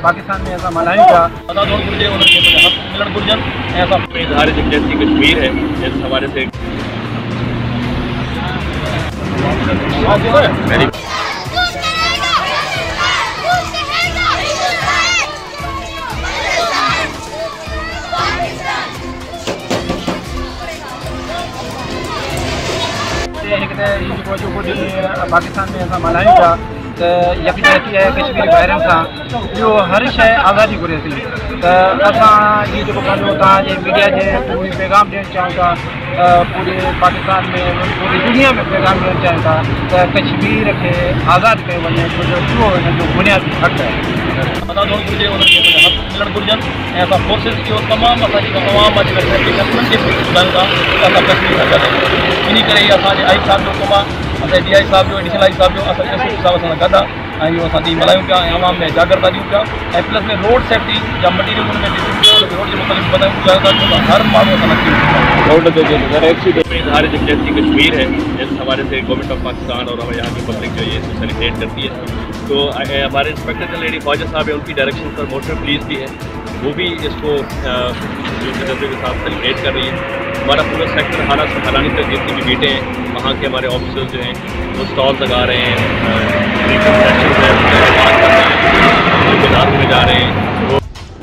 पाकिस्तान में ऐसा मनाई था इज़हार यकजहती कश्मीर है इस हवाले से पाकिस्तान में ऐसा मनाई था यकजहती है कश्मीर वायरन सां जो हर शइ आज़ादी घुरे थी असां ये जो मीडिया के पूरी पैगाम ॾियणु चाहियूं था पूरे पाकिस्तान में पूरी दुनिया में पैगाम ॾियणु चाहियूं था कश्मीर के आज़ाद कयो वञे छो जो इहो हिन जो बुनियादी हक़ है हक़ मिलणु घुरिजनि ऐं असां फोर्सिस जो तमामु इन करे असांजे आई साहब जो कमु आहे असांजे डी आई साहब जो एडिशनल आई साहब जो असां एस एस साहब सां गॾु आहे ऐं इहो असां ॾींहुं मल्हायूं पिया ऐं आवाम में जागरता ॾियूं पिया ऐं प्लस में रोड सेफ्टी जा मटीरियल उन में रोड जे मुताबिक़ वधायूं पिया हर माण्हू असां नकी रोड ते इज़हार यकजहती कश्मीर है इस हवाले से गवर्नमेंट ऑफ पाकिस्तान और यहाँ की पब्लिक जो ये सेलिब्रेट करती है तो हमारे इंस्पेक्टर जनरल ख्वाजा साहब है उनकी डायरेक्शन पर मोटर पुलिस भी है वो भी इसको जज्बे के साथ सेलिब्रेट कर रही है हमारा पूरा सेक्टर हालानी तक जितनी भी बीटें हैं वहाँ के हमारे ऑफिसर्स जो हैं वो स्टॉल लगा रहे हैं में जा रहे हैं।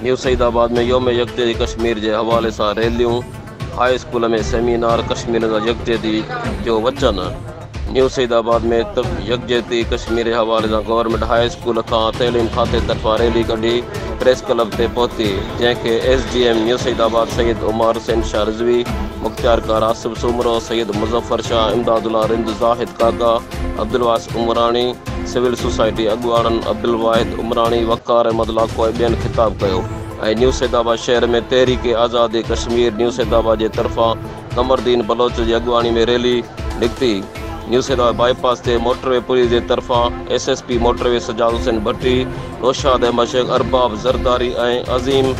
न्यू सईदाबाद में योम यकजहती कश्मीर के हवाले से रैलियों हाई स्कूल में सेमिनार कश्मीर का यकजहती जो वचन न्यू सईदाबाद में यकजहती कश्मीर के हवाले से गवर्नमेंट हाई स्कूल का तैलीम खाते तरफा रैली कढ़ी प्रेस क्लब से पहुंची जैसे SDM न्यू सईदाबाद सैयद उमर हुसैन शाह रिजवी मुख्तियार कार आसिफ सुमरो सैयद मुजफ्फर शाह इमदादुल्ला रिंद जाहिद काका अब्दुलवास उमरानी सिविल सोसाइटी अगवाणन अब्दुल वाहिद उमरानी वक़ार अहमद लाको बेन खिताब किया न्यू सईदाबाद शहर में तहरीक आज़ादी कश्मीर न्यू सईदाबाद के तरफा कमरदीन बलोच की अगवानी में रैली निकती न्यू सईदाबाद बाईपास से मोटरवे पुलिस के तरफा SSP मोटरवे सजाद हुसैन भट्टी नौशाद अहमद शेख अरबाब ज़रदारी अज़ीम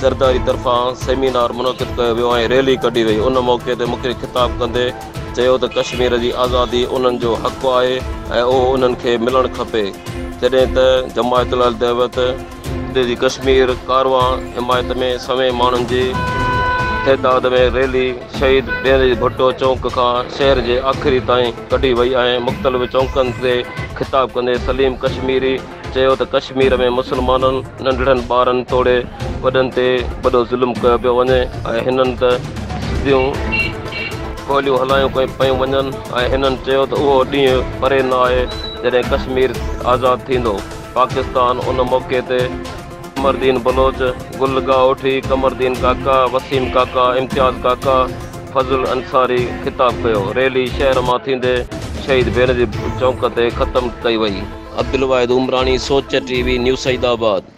ज़रदारी तरफा सेमिनार मुनक़िद किया वो रैली कढ़ी वही उन मौके पर मुख्य खिताब कंदे चयो तो कश्मीर की आज़ादी उन्हनि जो हक़ है और उन्हनि खे मिलणु खपे जॾहिं त जमायत उल दअवत जी कश्मीर कारवां हिमायत में समय माण्हुनि जी तइदाद में रैली शहीद बेनज़ीर भुट्टो चौक का शहर के आखिरी ताईं कढ़ी वही है मुख़्तलिफ़ चौकन से खिताब कंदे सलीम कश्मीरी चयो तो कश्मीर में मुसलमाननि नंढड़नि ॿारनि तोड़े वॾनि ते वॾो ज़ुल्म कयो पियो वञे ऐं हिननि त सिधियूं गोलियूं हलायूं पियूं वञनि ऐं हिननि चयो त उहो ॾींहुं परे न आहे जॾहिं कश्मीर आज़ादु थींदो पाकिस्तान उन मौके ते कमरदीन बलोच गुलगा उठी कमरदीन काका वसीम काका इम्तियाज़ काका फज़ल अंसारी खिताब किया रैली शहर में थींदे शहीद बेनज़ीर चौक ते ख़त्म कई वई अब्दुल वाहिद उमरानी सोच TV न्यू सईदाबाद।